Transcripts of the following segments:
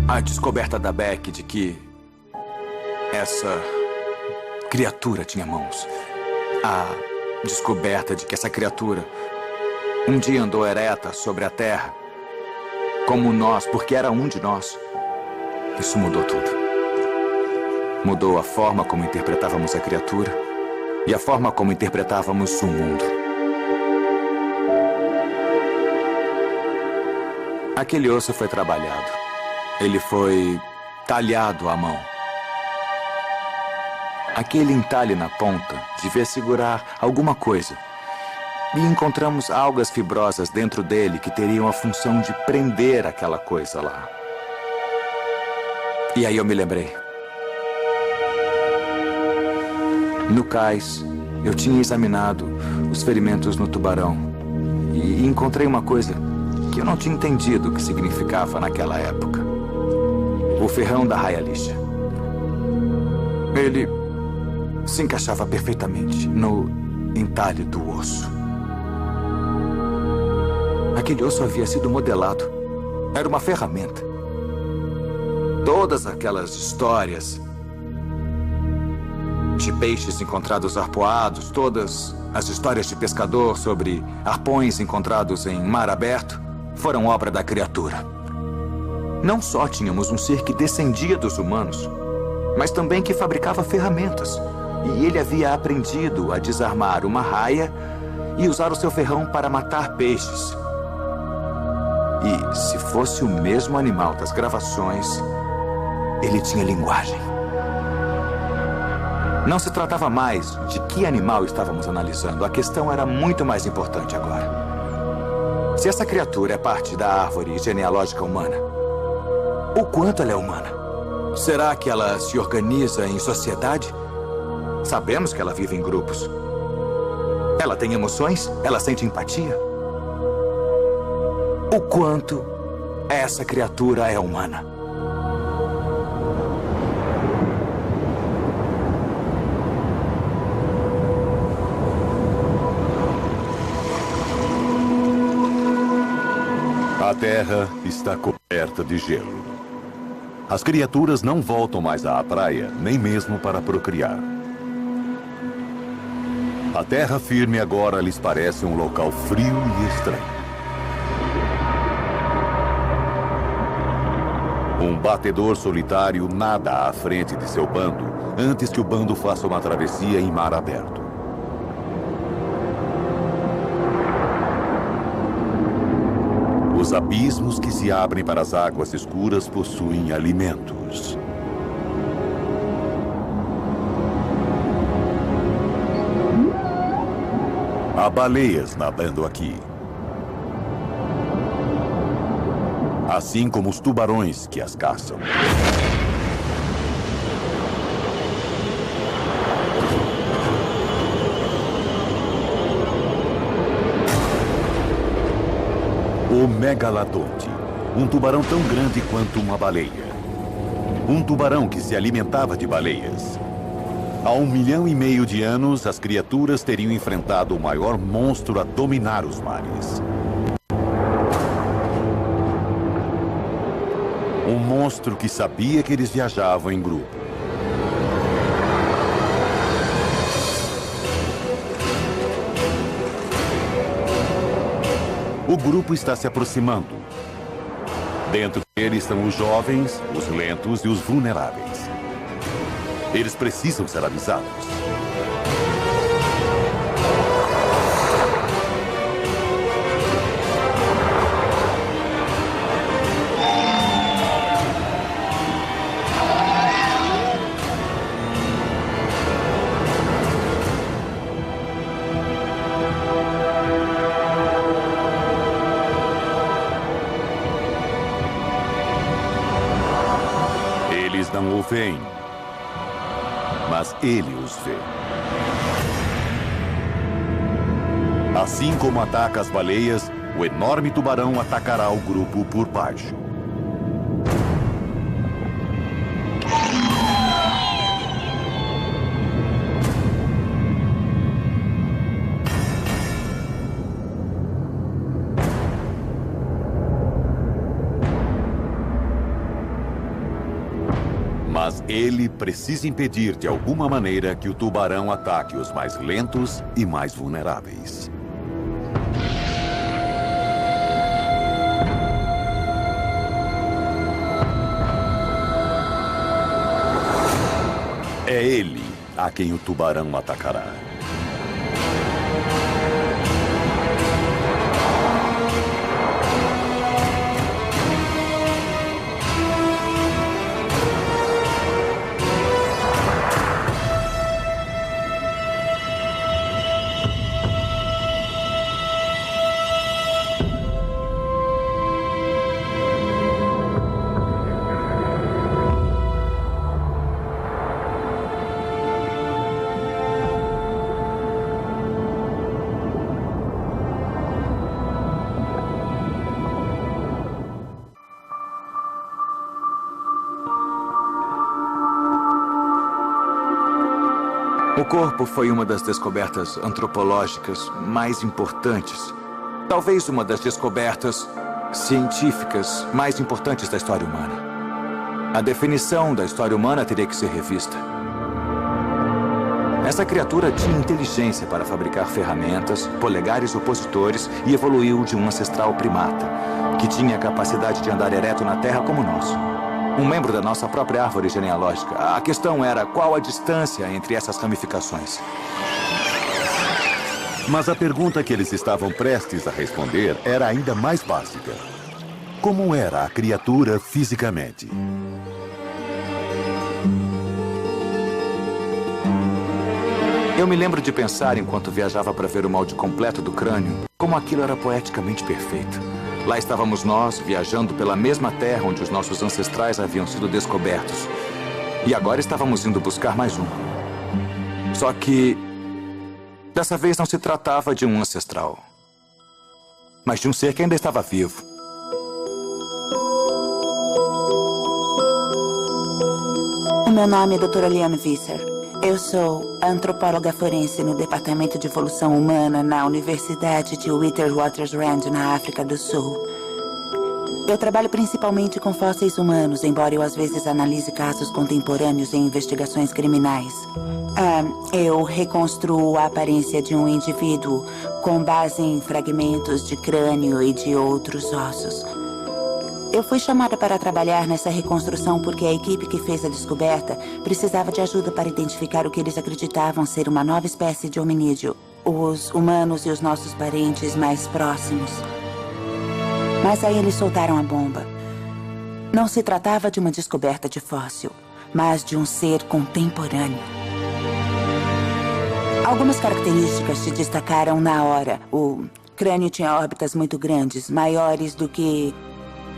A descoberta da Beck de que essa criatura tinha mãos. A descoberta de que essa criatura um dia andou ereta sobre a terra, como nós, porque era um de nós. Isso mudou tudo. Mudou a forma como interpretávamos a criatura e a forma como interpretávamos o mundo. Aquele osso foi trabalhado. Ele foi talhado à mão. Aquele entalhe na ponta devia segurar alguma coisa. E encontramos algas fibrosas dentro dele que teriam a função de prender aquela coisa lá. E aí eu me lembrei. No cais, eu tinha examinado os ferimentos no tubarão e encontrei uma coisa que eu não tinha entendido o que significava naquela época. O ferrão da raia lixa. Ele se encaixava perfeitamente no entalhe do osso. Aquele osso havia sido modelado. Era uma ferramenta. Todas aquelas histórias de peixes encontrados arpoados, todas as histórias de pescador sobre arpões encontrados em mar aberto, foram obra da criatura. Não só tínhamos um ser que descendia dos humanos, mas também que fabricava ferramentas. E ele havia aprendido a desarmar uma raia e usar o seu ferrão para matar peixes. E se fosse o mesmo animal das gravações, ele tinha linguagem. Não se tratava mais de que animal estávamos analisando. A questão era muito mais importante agora. Se essa criatura é parte da árvore genealógica humana, o quanto ela é humana? Será que ela se organiza em sociedade? Sabemos que ela vive em grupos. Ela tem emoções? Ela sente empatia? O quanto essa criatura é humana? A terra está coberta de gelo. As criaturas não voltam mais à praia, nem mesmo para procriar. A terra firme agora lhes parece um local frio e estranho. Um batedor solitário nada à frente de seu bando antes que o bando faça uma travessia em mar aberto. Os abismos que se abrem para as águas escuras possuem alimentos. Há baleias nadando aqui. Assim como os tubarões que as caçam. O megalodonte, um tubarão tão grande quanto uma baleia. Um tubarão que se alimentava de baleias. Há 1,5 milhão de anos, as criaturas teriam enfrentado o maior monstro a dominar os mares. Um monstro que sabia que eles viajavam em grupo. O grupo está se aproximando. Dentro dele estão os jovens, os lentos e os vulneráveis. Eles precisam ser avisados. Eles não o veem, mas ele os vê. Assim como ataca as baleias, o enorme tubarão atacará o grupo por baixo. Mas ele precisa impedir de alguma maneira que o tubarão ataque os mais lentos e mais vulneráveis. É ele a quem o tubarão atacará. O corpo foi uma das descobertas antropológicas mais importantes. Talvez uma das descobertas científicas mais importantes da história humana. A definição da história humana teria que ser revista. Essa criatura tinha inteligência para fabricar ferramentas, polegares opositores e evoluiu de um ancestral primata, que tinha a capacidade de andar ereto na terra como nós. Um membro da nossa própria árvore genealógica. A questão era qual a distância entre essas ramificações. Mas a pergunta que eles estavam prestes a responder era ainda mais básica. Como era a criatura fisicamente? Eu me lembro de pensar, enquanto viajava para ver o molde completo do crânio, como aquilo era poeticamente perfeito. Lá estávamos nós, viajando pela mesma terra onde os nossos ancestrais haviam sido descobertos. E agora estávamos indo buscar mais um. Só que dessa vez não se tratava de um ancestral, mas de um ser que ainda estava vivo. O meu nome é Dra. Liane Visser. Eu sou antropóloga forense no Departamento de Evolução Humana na Universidade de Witwatersrand, na África do Sul. Eu trabalho principalmente com fósseis humanos, embora eu às vezes analise casos contemporâneos em investigações criminais. Eu reconstruo a aparência de um indivíduo com base em fragmentos de crânio e de outros ossos. Eu fui chamada para trabalhar nessa reconstrução porque a equipe que fez a descoberta precisava de ajuda para identificar o que eles acreditavam ser uma nova espécie de hominídeo, os humanos e os nossos parentes mais próximos. Mas aí eles soltaram a bomba. Não se tratava de uma descoberta de fóssil, mas de um ser contemporâneo. Algumas características se destacaram na hora. O crânio tinha órbitas muito grandes, maiores do que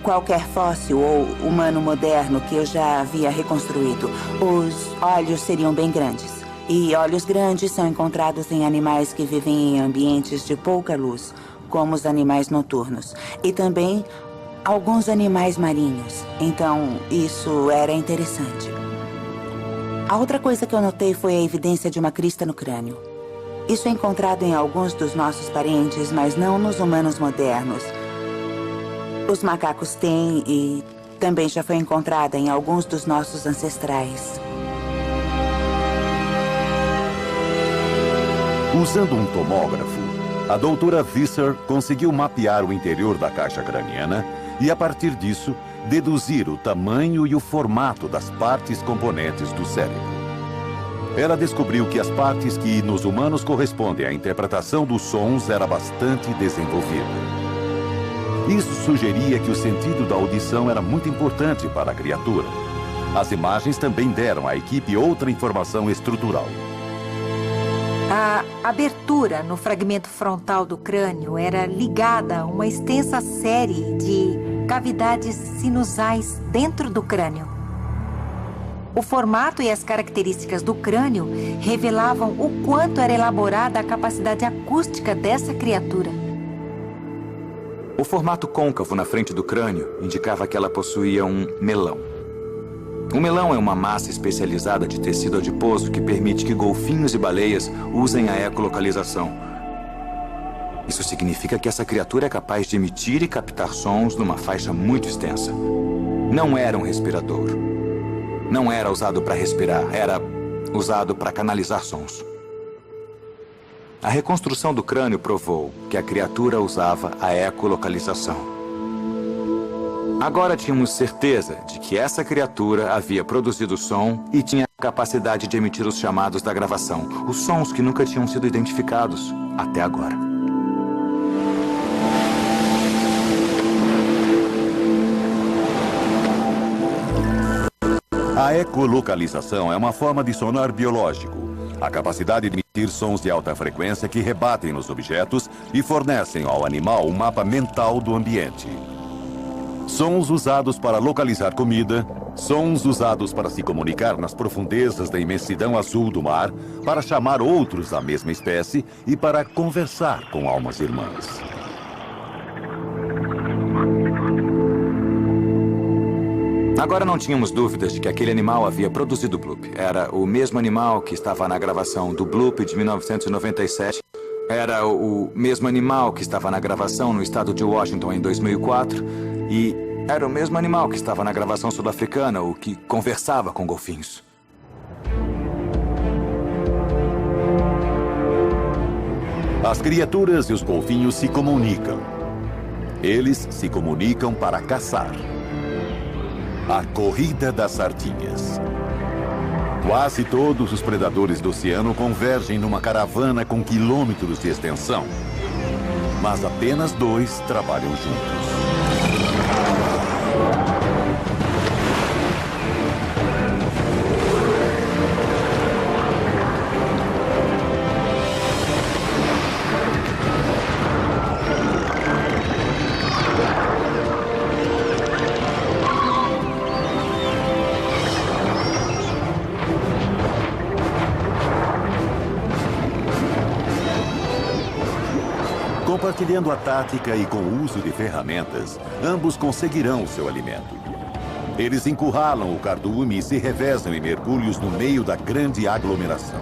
qualquer fóssil ou humano moderno que eu já havia reconstruído. Os olhos seriam bem grandes. E olhos grandes são encontrados em animais que vivem em ambientes de pouca luz, como os animais noturnos. E também alguns animais marinhos. Então, isso era interessante. A outra coisa que eu notei foi a evidência de uma crista no crânio. Isso é encontrado em alguns dos nossos parentes, mas não nos humanos modernos. Os macacos têm e também já foi encontrada em alguns dos nossos ancestrais. Usando um tomógrafo, a doutora Visser conseguiu mapear o interior da caixa craniana e, a partir disso, deduzir o tamanho e o formato das partes componentes do cérebro. Ela descobriu que as partes que nos humanos correspondem à interpretação dos sons era bastante desenvolvida. Isso sugeria que o sentido da audição era muito importante para a criatura. As imagens também deram à equipe outra informação estrutural. A abertura no fragmento frontal do crânio era ligada a uma extensa série de cavidades sinusais dentro do crânio. O formato e as características do crânio revelavam o quanto era elaborada a capacidade acústica dessa criatura. O formato côncavo na frente do crânio indicava que ela possuía um melão. O melão é uma massa especializada de tecido adiposo que permite que golfinhos e baleias usem a ecolocalização. Isso significa que essa criatura é capaz de emitir e captar sons numa faixa muito extensa. Não era um respirador. não era usado para respirar, era usado para canalizar sons. A reconstrução do crânio provou que a criatura usava a ecolocalização. Agora tínhamos certeza de que essa criatura havia produzido som e tinha a capacidade de emitir os chamados da gravação, os sons que nunca tinham sido identificados até agora. A ecolocalização é uma forma de sonar biológico, a capacidade de emitir sons de alta frequência que rebatem nos objetos e fornecem ao animal um mapa mental do ambiente. Sons usados para localizar comida, sons usados para se comunicar nas profundezas da imensidão azul do mar, para chamar outros da mesma espécie e para conversar com almas irmãs. Agora não tínhamos dúvidas de que aquele animal havia produzido o bloop. Era o mesmo animal que estava na gravação do bloop de 1997. Era o mesmo animal que estava na gravação no estado de Washington em 2004. E era o mesmo animal que estava na gravação sul-africana, o que conversava com golfinhos. As criaturas e os golfinhos se comunicam. Eles se comunicam para caçar. A corrida das sardinhas. Quase todos os predadores do oceano convergem numa caravana com quilômetros de extensão. Mas apenas 2 trabalham juntos. Compartilhando a tática e com o uso de ferramentas, ambos conseguirão o seu alimento. Eles encurralam o cardume e se revezam em mergulhos no meio da grande aglomeração.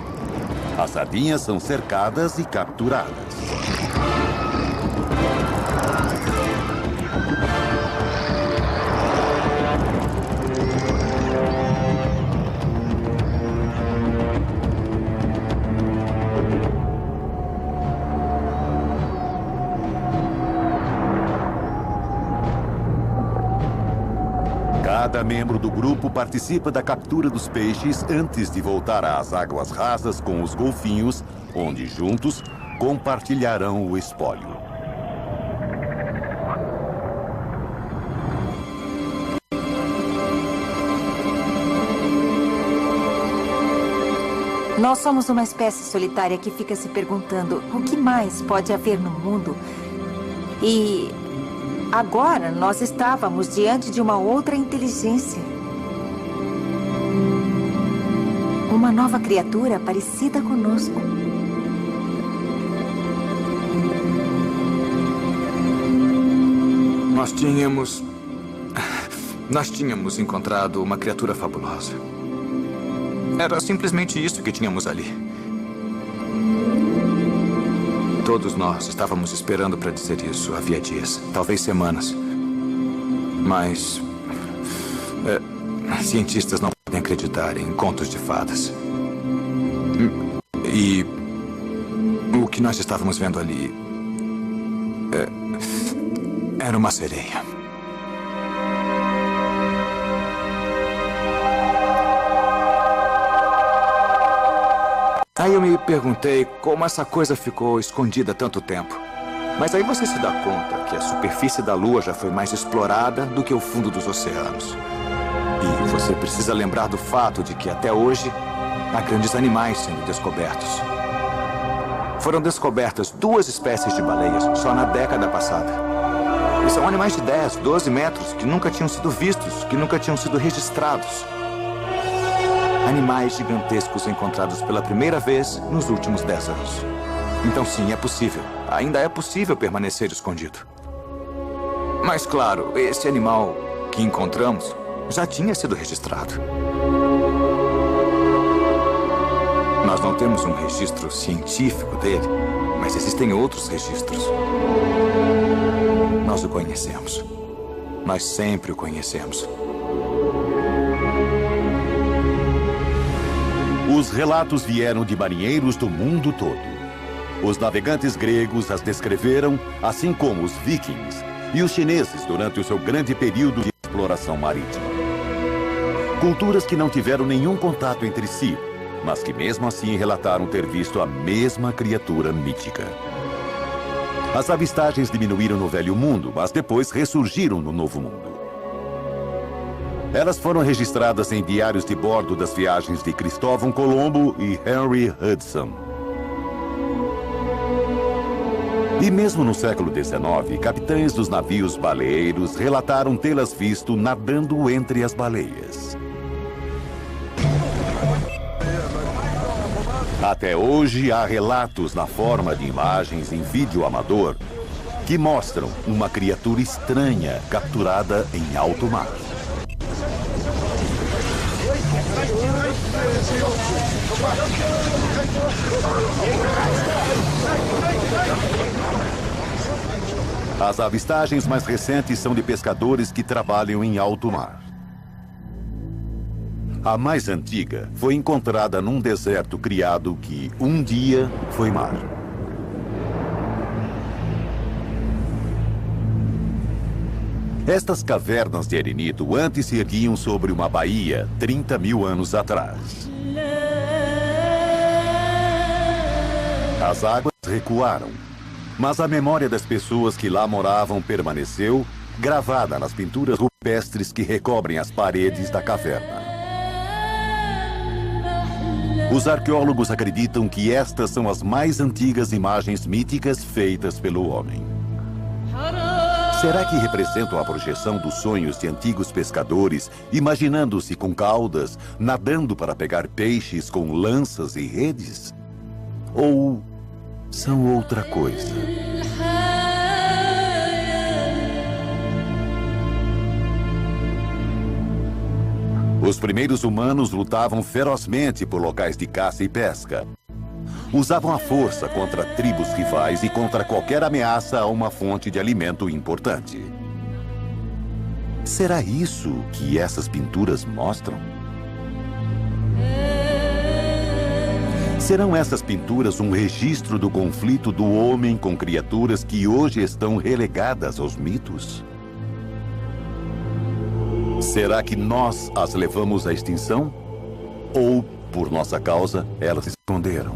As sardinhas são cercadas e capturadas. Cada membro do grupo participa da captura dos peixes antes de voltar às águas rasas com os golfinhos, onde juntos compartilharão o espólio. Nós somos uma espécie solitária que fica se perguntando o que mais pode haver no mundo. E agora nós estávamos diante de uma outra inteligência. Uma nova criatura parecida conosco. Nós tínhamos encontrado uma criatura fabulosa. Era simplesmente isso que tínhamos ali. Todos nós estávamos esperando para dizer isso havia dias, talvez semanas. Mas cientistas não podem acreditar em contos de fadas. E o que nós estávamos vendo ali era uma sereia. Aí eu me perguntei como essa coisa ficou escondida tanto tempo. Mas aí você se dá conta que a superfície da Lua já foi mais explorada do que o fundo dos oceanos. E você precisa lembrar do fato de que até hoje há grandes animais sendo descobertos. Foram descobertas 2 espécies de baleias só na década passada. E são animais de 10, 12 metros que nunca tinham sido vistos, que nunca tinham sido registrados. Animais gigantescos encontrados pela primeira vez nos últimos 10 anos. Então sim, é possível. Ainda é possível permanecer escondido. Mas claro, esse animal que encontramos já tinha sido registrado. Nós não temos um registro científico dele, mas existem outros registros. Nós o conhecemos. Nós sempre o conhecemos. relatos vieram de marinheiros do mundo todo. Os navegantes gregos as descreveram, assim como os vikings e os chineses durante o seu grande período de exploração marítima. Culturas que não tiveram nenhum contato entre si, mas que mesmo assim relataram ter visto a mesma criatura mítica. As avistagens diminuíram no Velho Mundo, mas depois ressurgiram no Novo Mundo. Elas foram registradas em diários de bordo das viagens de Cristóvão Colombo e Henry Hudson. E mesmo no século XIX, capitães dos navios baleeiros relataram tê-las visto nadando entre as baleias. Até hoje, há relatos na forma de imagens em vídeo amador que mostram uma criatura estranha capturada em alto mar. As avistagens mais recentes são de pescadores que trabalham em alto mar. A mais antiga foi encontrada num deserto criado que um dia foi mar. Estas cavernas de arenito antes se erguiam sobre uma baía 30 mil anos atrás. As águas recuaram, mas a memória das pessoas que lá moravam permaneceu, gravada nas pinturas rupestres que recobrem as paredes da caverna. Os arqueólogos acreditam que estas são as mais antigas imagens míticas feitas pelo homem. Será que representam a projeção dos sonhos de antigos pescadores, imaginando-se com caudas, nadando para pegar peixes com lanças e redes? Ou são outra coisa? Os primeiros humanos lutavam ferozmente por locais de caça e pesca. Usavam a força contra tribos rivais e contra qualquer ameaça a uma fonte de alimento importante. Será isso que essas pinturas mostram? Serão essas pinturas um registro do conflito do homem com criaturas que hoje estão relegadas aos mitos? Será que nós as levamos à extinção? Ou, por nossa causa, elas se esconderam?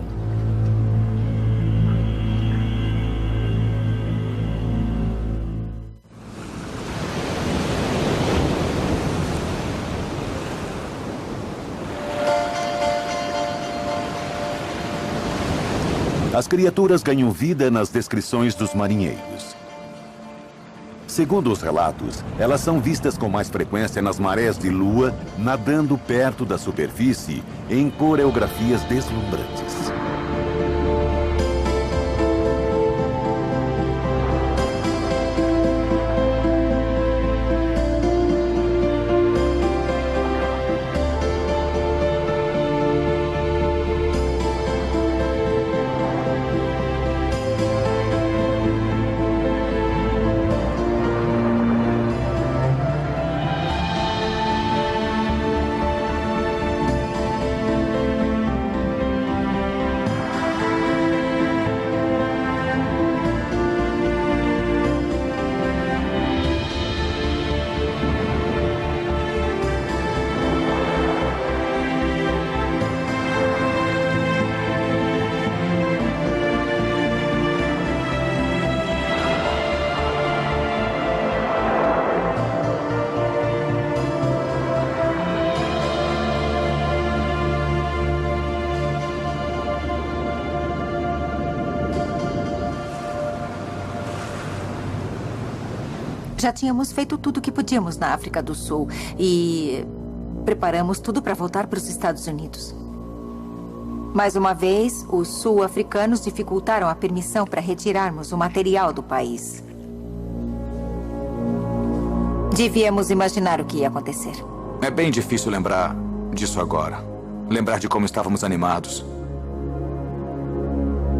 As criaturas ganham vida nas descrições dos marinheiros. Segundo os relatos, elas são vistas com mais frequência nas marés de lua, nadando perto da superfície em coreografias deslumbrantes. Já tínhamos feito tudo o que podíamos na África do Sul e preparamos tudo para voltar para os Estados Unidos. Mais uma vez, os sul-africanos dificultaram a permissão para retirarmos o material do país. Devíamos imaginar o que ia acontecer. É bem difícil lembrar disso agora. Lembrar de como estávamos animados.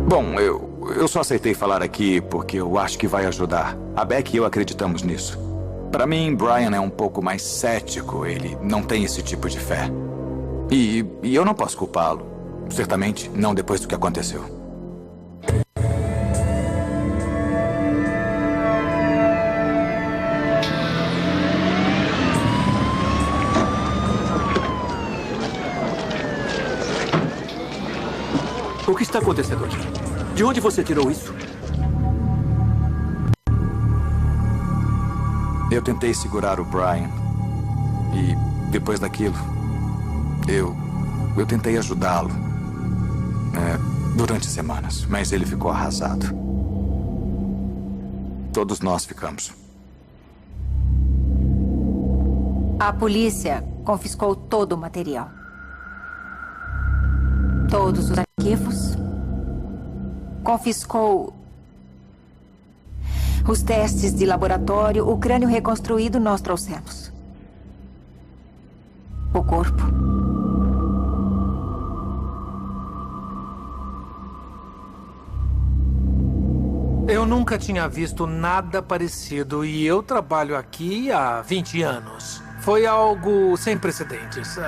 Bom, eu só aceitei falar aqui porque eu acho que vai ajudar. A Beck e eu acreditamos nisso. Para mim, Brian é um pouco mais cético. Ele não tem esse tipo de fé. E eu não posso culpá-lo. Certamente não depois do que aconteceu. O que está acontecendo aqui? De onde você tirou isso? Eu tentei segurar o Brian. E depois daquilo, eu tentei ajudá-lo. Durante semanas, mas ele ficou arrasado. Todos nós ficamos. A polícia confiscou todo o material. Todos os arquivos. Confiscou os testes de laboratório. O crânio reconstruído nós trouxemos. O corpo. Eu nunca tinha visto nada parecido e eu trabalho aqui há 20 anos. Foi algo sem precedentes.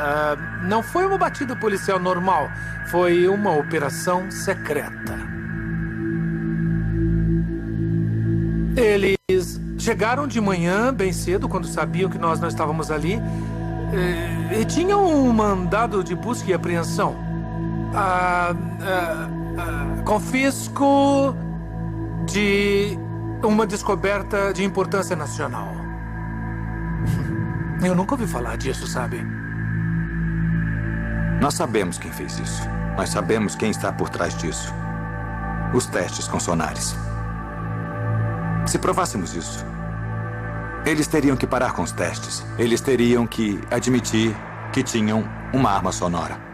Não foi uma batida policial normal. Foi uma operação secreta. Eles chegaram de manhã, bem cedo, quando sabiam que nós não estávamos ali. E tinham um mandado de busca e apreensão. Confisco de uma descoberta de importância nacional. Eu nunca ouvi falar disso, sabe? Nós sabemos quem fez isso. Nós sabemos quem está por trás disso. Os testes com sonares. Se provássemos isso, eles teriam que parar com os testes. Eles teriam que admitir que tinham uma arma sonora.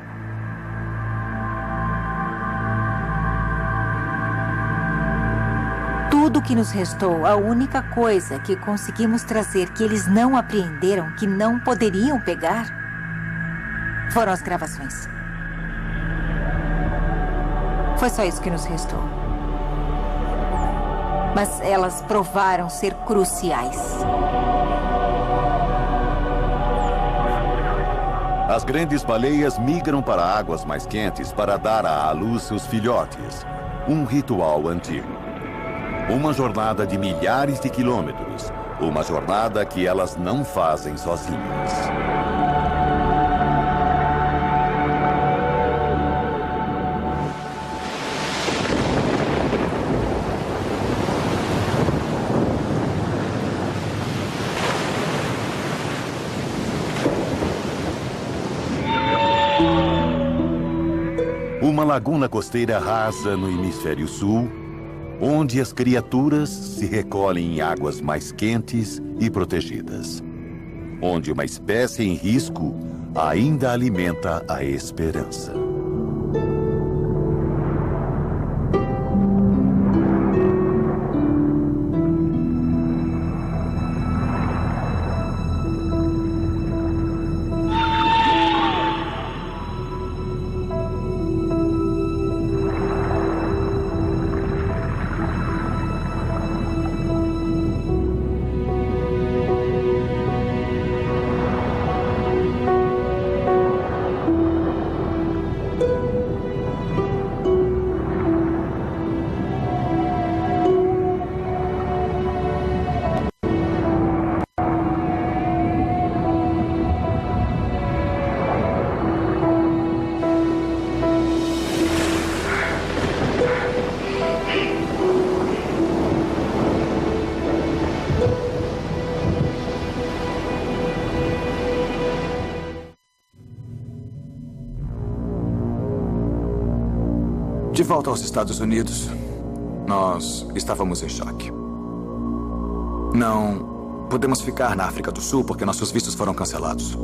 Tudo que nos restou, a única coisa que conseguimos trazer que eles não apreenderam, que não poderiam pegar, foram as gravações. Foi só isso que nos restou. Mas elas provaram ser cruciais. As grandes baleias migram para águas mais quentes para dar à luz seus filhotes. Um ritual antigo. Uma jornada de milhares de quilômetros. Uma jornada que elas não fazem sozinhas. Uma laguna costeira rasa no hemisfério sul, onde as criaturas se recolhem em águas mais quentes e protegidas. Onde uma espécie em risco ainda alimenta a esperança. De volta aos Estados Unidos, nós estávamos em choque. Não podemos ficar na África do Sul porque nossos vistos foram cancelados.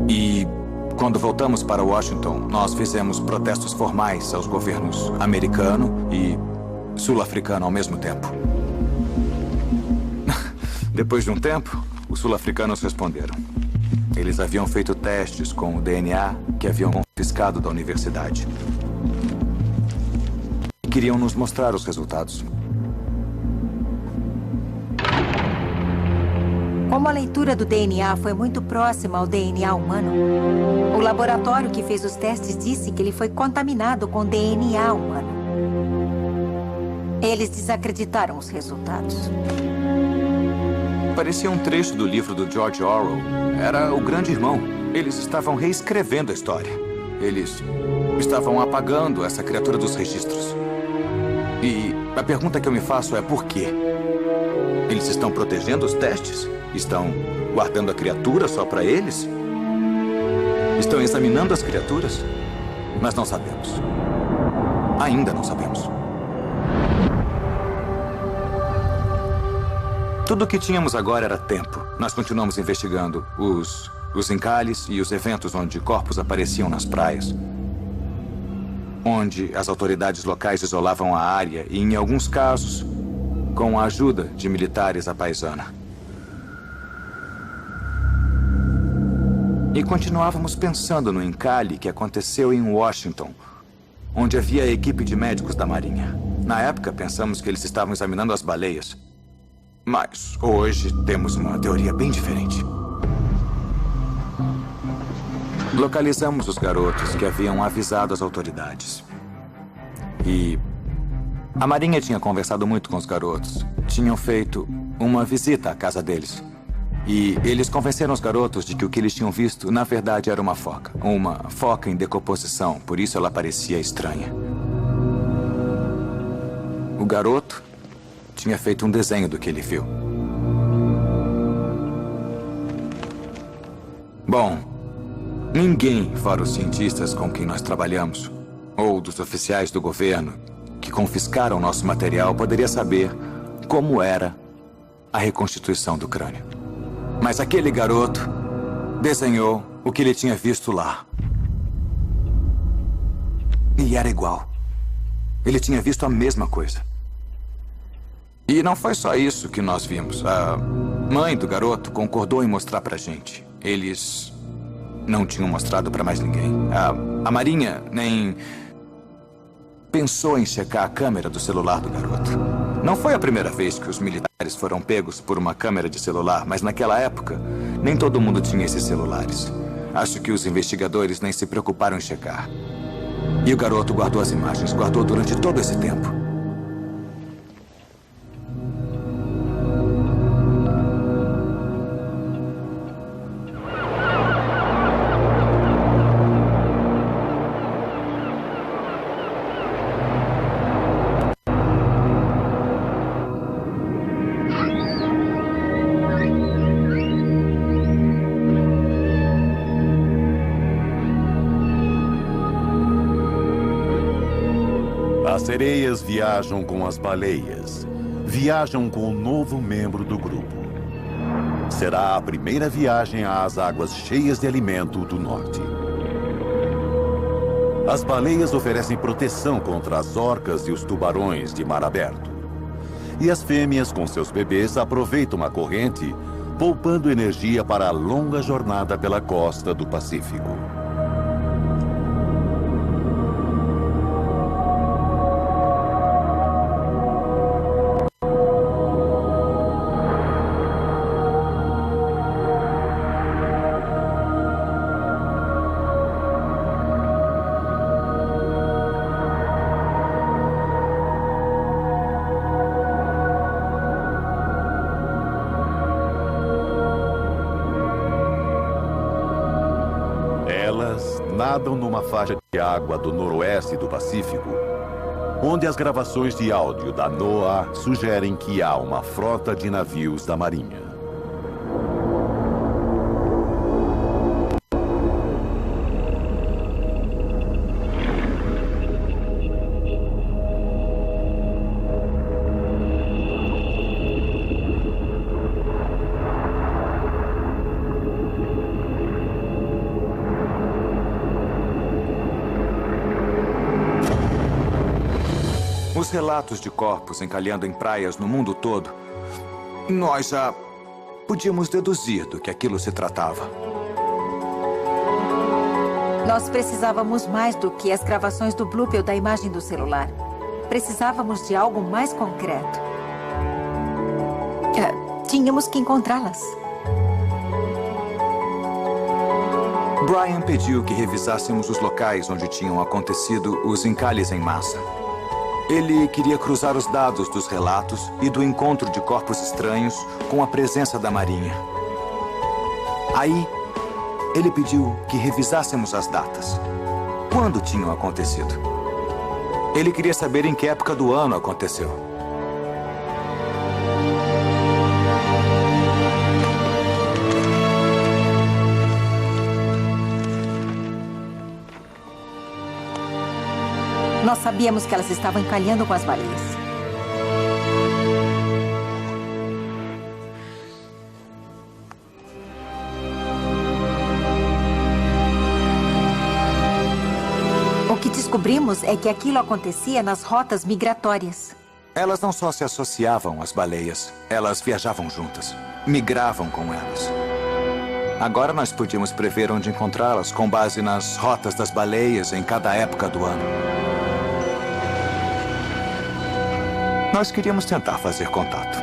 E quando voltamos para Washington, nós fizemos protestos formais aos governos americano e sul-africano ao mesmo tempo. Depois de um tempo, os sul-africanos responderam. Eles haviam feito testes com o DNA que haviam confiscado da universidade. Queriam nos mostrar os resultados. Como a leitura do DNA foi muito próxima ao DNA humano, o laboratório que fez os testes disse que ele foi contaminado com DNA humano. Eles desacreditaram os resultados. Parecia um trecho do livro do George Orwell. Era o Grande Irmão. Eles estavam reescrevendo a história. Eles estavam apagando essa criatura dos registros. E a pergunta que eu me faço é por quê? Eles estão protegendo os testes? Estão guardando a criatura só para eles? Estão examinando as criaturas? Mas não sabemos. Ainda não sabemos. Tudo o que tínhamos agora era tempo. Nós continuamos investigando os encalhes e os eventos onde corpos apareciam nas praias. Onde as autoridades locais isolavam a área e, em alguns casos, com a ajuda de militares à paisana. E continuávamos pensando no encalhe que aconteceu em Washington, onde havia a equipe de médicos da Marinha. Na época, pensamos que eles estavam examinando as baleias. Mas hoje temos uma teoria bem diferente. Localizamos os garotos que haviam avisado as autoridades. E a Marinha tinha conversado muito com os garotos. Tinham feito uma visita à casa deles. E eles convenceram os garotos de que o que eles tinham visto, na verdade, era uma foca. Uma foca em decomposição, por isso ela parecia estranha. O garoto tinha feito um desenho do que ele viu. Bom, ninguém, fora os cientistas com quem nós trabalhamos, ou dos oficiais do governo que confiscaram nosso material, poderia saber como era a reconstituição do crânio. Mas aquele garoto desenhou o que ele tinha visto lá. E era igual. Ele tinha visto a mesma coisa. E não foi só isso que nós vimos. A mãe do garoto concordou em mostrar pra gente. Eles não tinham mostrado pra mais ninguém. A Marinha nem pensou em checar a câmera do celular do garoto. Não foi a primeira vez que os militares foram pegos por uma câmera de celular, mas naquela época, nem todo mundo tinha esses celulares. Acho que os investigadores nem se preocuparam em checar. E o garoto guardou as imagens, guardou durante todo esse tempo. As sereias viajam com as baleias. Viajam com o novo membro do grupo. Será a primeira viagem às águas cheias de alimento do norte. As baleias oferecem proteção contra as orcas e os tubarões de mar aberto. E as fêmeas com seus bebês aproveitam a corrente, poupando energia para a longa jornada pela costa do Pacífico. Nadam numa faixa de água do noroeste do Pacífico, onde as gravações de áudio da NOAA sugerem que há uma frota de navios da Marinha. Os relatos de corpos encalhando em praias no mundo todo, nós já podíamos deduzir do que aquilo se tratava. Nós precisávamos mais do que as gravações do bloop ou da imagem do celular. Precisávamos de algo mais concreto. Tínhamos que encontrá-las. Brian pediu que revisássemos os locais onde tinham acontecido os encalhes em massa. Ele queria cruzar os dados dos relatos e do encontro de corpos estranhos com a presença da Marinha. Aí, ele pediu que revisássemos as datas. Quando tinham acontecido? Ele queria saber em que época do ano aconteceu. Nós sabíamos que elas estavam encalhando com as baleias. O que descobrimos é que aquilo acontecia nas rotas migratórias. Elas não só se associavam às baleias, elas viajavam juntas, migravam com elas. Agora nós podíamos prever onde encontrá-las com base nas rotas das baleias em cada época do ano. Nós queríamos tentar fazer contato.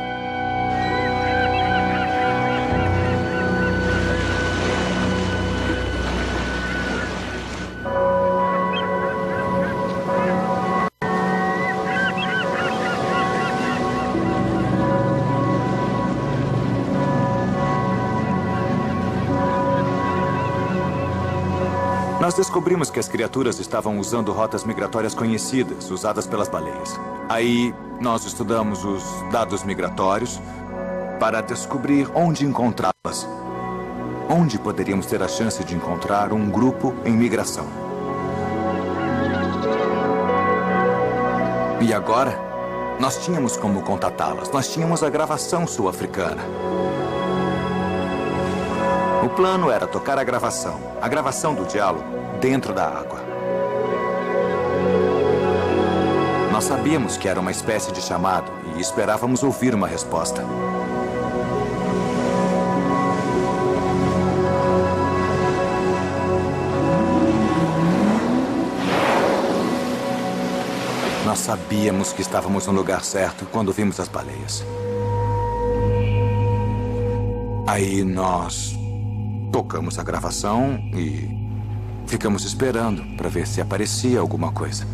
Nós descobrimos que as criaturas estavam usando rotas migratórias conhecidas, usadas pelas baleias. Aí, nós estudamos os dados migratórios para descobrir onde encontrá-las. Onde poderíamos ter a chance de encontrar um grupo em migração. E agora, nós tínhamos como contatá-las. Nós tínhamos a gravação sul-africana. O plano era tocar a gravação do diálogo, dentro da água. Nós sabíamos que era uma espécie de chamado e esperávamos ouvir uma resposta. Nós sabíamos que estávamos no lugar certo quando vimos as baleias. Aí nós tocamos a gravação e ficamos esperando para ver se aparecia alguma coisa.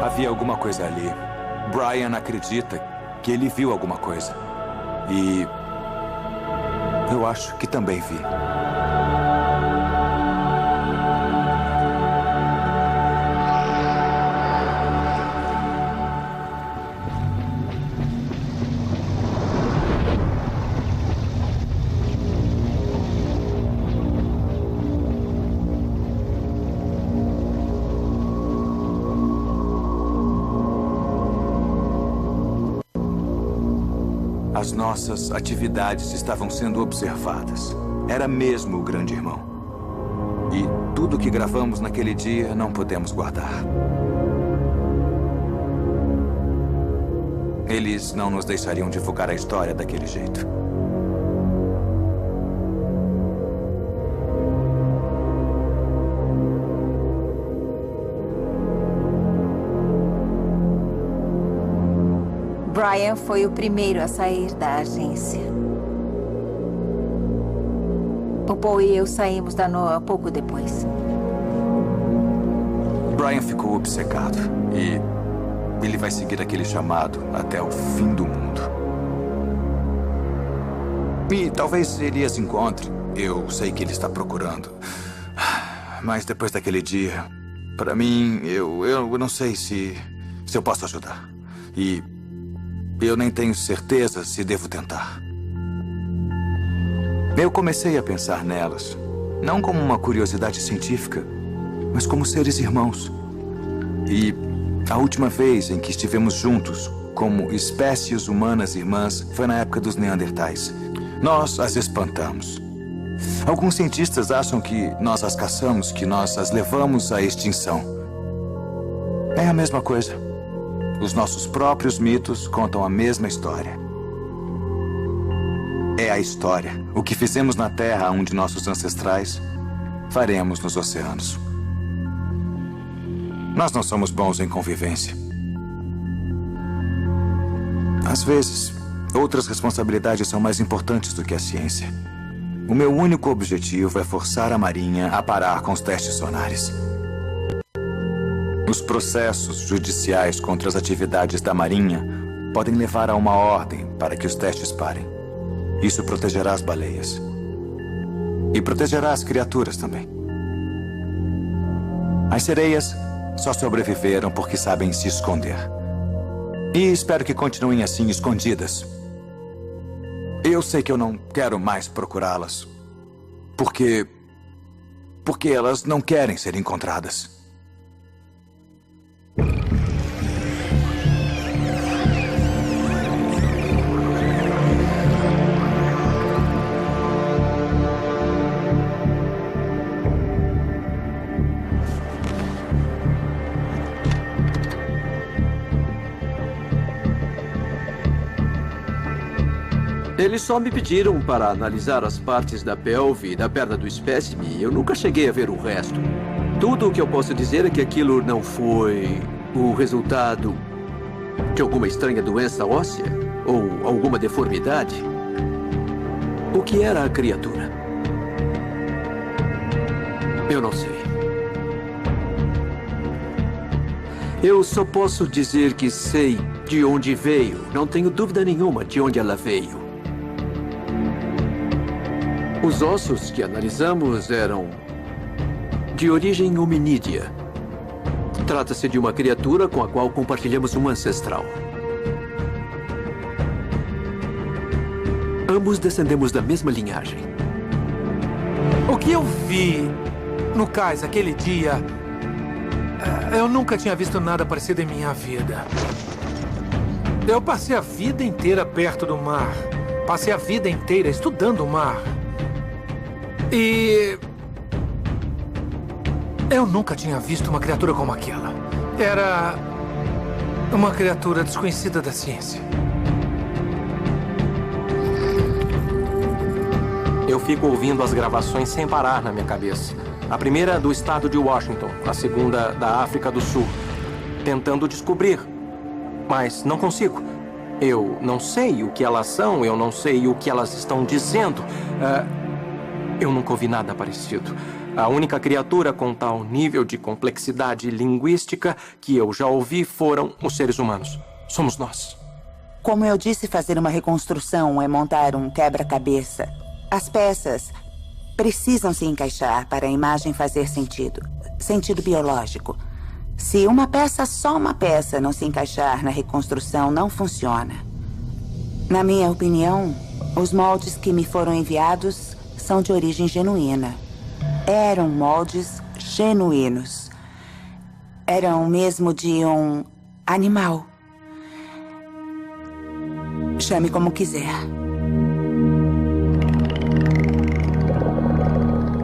Havia alguma coisa ali. Brian acredita que ele viu alguma coisa. E eu acho que também vi. As nossas atividades estavam sendo observadas. Era mesmo o Grande Irmão. E tudo que gravamos naquele dia não podemos guardar. Eles não nos deixariam divulgar a história daquele jeito. Brian foi o primeiro a sair da agência. O Paul e eu saímos da NOAA pouco depois. Brian ficou obcecado e ele vai seguir aquele chamado até o fim do mundo. E talvez ele as encontre. Eu sei que ele está procurando. Mas depois daquele dia, para mim, eu não sei se eu posso ajudar. E eu nem tenho certeza se devo tentar. Eu comecei a pensar nelas, não como uma curiosidade científica, mas como seres irmãos. E a última vez em que estivemos juntos, como espécies humanas irmãs, foi na época dos Neandertais. Nós as espantamos. Alguns cientistas acham que nós as caçamos, que nós as levamos à extinção. É a mesma coisa. Os nossos próprios mitos contam a mesma história. É a história. O que fizemos na Terra a um de nossos ancestrais, faremos nos oceanos. Nós não somos bons em convivência. Às vezes, outras responsabilidades são mais importantes do que a ciência. O meu único objetivo é forçar a Marinha a parar com os testes sonares. Os processos judiciais contra as atividades da Marinha podem levar a uma ordem para que os testes parem. Isso protegerá as baleias. E protegerá as criaturas também. As sereias só sobreviveram porque sabem se esconder. E espero que continuem assim, escondidas. Eu sei que eu não quero mais procurá-las. Porque elas não querem ser encontradas. Eles só me pediram para analisar as partes da pelve e da perna do espécime e eu nunca cheguei a ver o resto. Tudo o que eu posso dizer é que aquilo não foi o resultado de alguma estranha doença óssea ou alguma deformidade. O que era a criatura? Eu não sei. Eu só posso dizer que sei de onde veio. Não tenho dúvida nenhuma de onde ela veio. Os ossos que analisamos eram de origem hominídea. Trata-se de uma criatura com a qual compartilhamos um ancestral. Ambos descendemos da mesma linhagem. O que eu vi no cais aquele dia, eu nunca tinha visto nada parecido em minha vida. Eu passei a vida inteira perto do mar. Passei a vida inteira estudando o mar. E eu nunca tinha visto uma criatura como aquela. Era uma criatura desconhecida da ciência. Eu fico ouvindo as gravações sem parar na minha cabeça. A primeira do estado de Washington, a segunda da África do Sul. Tentando descobrir, mas não consigo. Eu não sei o que elas são, eu não sei o que elas estão dizendo. Eu nunca ouvi nada parecido. A única criatura com tal nível de complexidade linguística que eu já ouvi foram os seres humanos. Somos nós. Como eu disse, fazer uma reconstrução é montar um quebra-cabeça. As peças precisam se encaixar para a imagem fazer sentido. Sentido biológico. Se uma peça, só uma peça, não se encaixar na reconstrução, não funciona. Na minha opinião, os moldes que me foram enviados são de origem genuína. Eram moldes genuínos. Eram mesmo de um animal. Chame como quiser.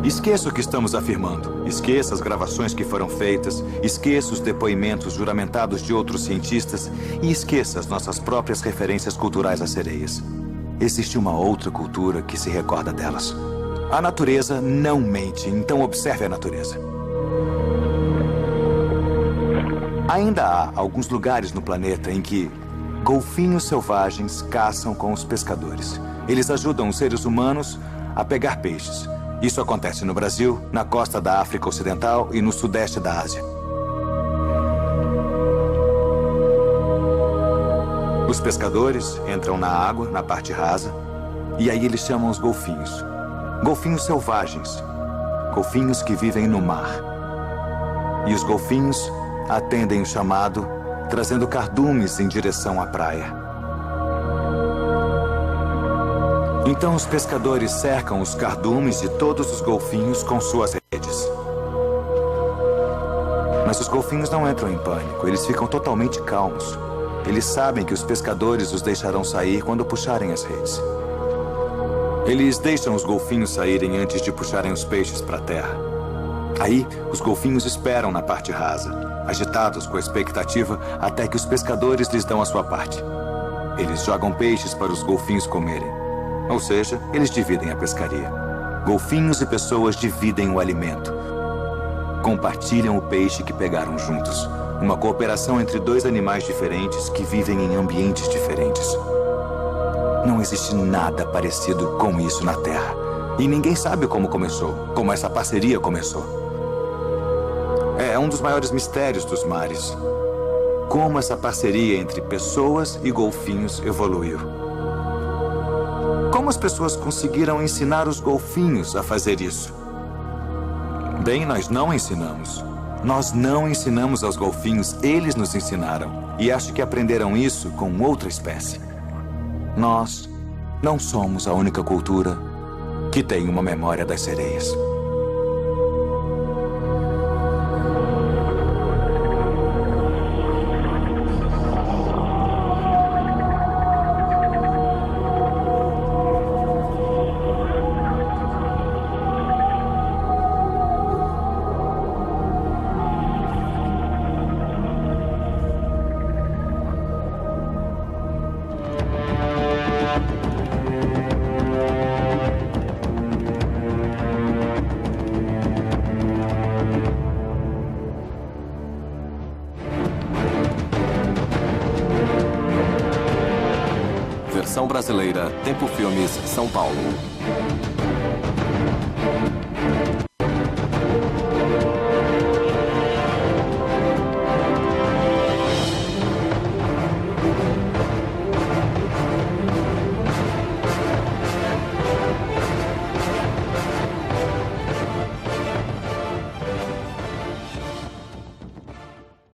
Esqueça o que estamos afirmando. Esqueça as gravações que foram feitas. Esqueça os depoimentos juramentados de outros cientistas. E esqueça as nossas próprias referências culturais às sereias. Existe uma outra cultura que se recorda delas. A natureza não mente, então observe a natureza. Ainda há alguns lugares no planeta em que golfinhos selvagens caçam com os pescadores. Eles ajudam os seres humanos a pegar peixes. Isso acontece no Brasil, na costa da África Ocidental e no sudeste da Ásia. Os pescadores entram na água, na parte rasa, e aí eles chamam os golfinhos. Golfinhos selvagens. Golfinhos que vivem no mar. E os golfinhos atendem o chamado, trazendo cardumes em direção à praia. Então os pescadores cercam os cardumes de todos os golfinhos com suas redes. Mas os golfinhos não entram em pânico, eles ficam totalmente calmos. Eles sabem que os pescadores os deixarão sair quando puxarem as redes. Eles deixam os golfinhos saírem antes de puxarem os peixes para a terra. Aí, os golfinhos esperam na parte rasa, agitados com a expectativa até que os pescadores lhes dão a sua parte. Eles jogam peixes para os golfinhos comerem. Ou seja, eles dividem a pescaria. Golfinhos e pessoas dividem o alimento. Compartilham o peixe que pegaram juntos. Uma cooperação entre dois animais diferentes que vivem em ambientes diferentes. Não existe nada parecido com isso na Terra. E ninguém sabe como começou, como essa parceria começou. É um dos maiores mistérios dos mares. Como essa parceria entre pessoas e golfinhos evoluiu. Como as pessoas conseguiram ensinar os golfinhos a fazer isso? Bem, nós não ensinamos. Nós não ensinamos aos golfinhos, eles nos ensinaram. E acho que aprenderam isso com outra espécie. Nós não somos a única cultura que tem uma memória das sereias. Versão brasileira, Tempo Filmes, São Paulo.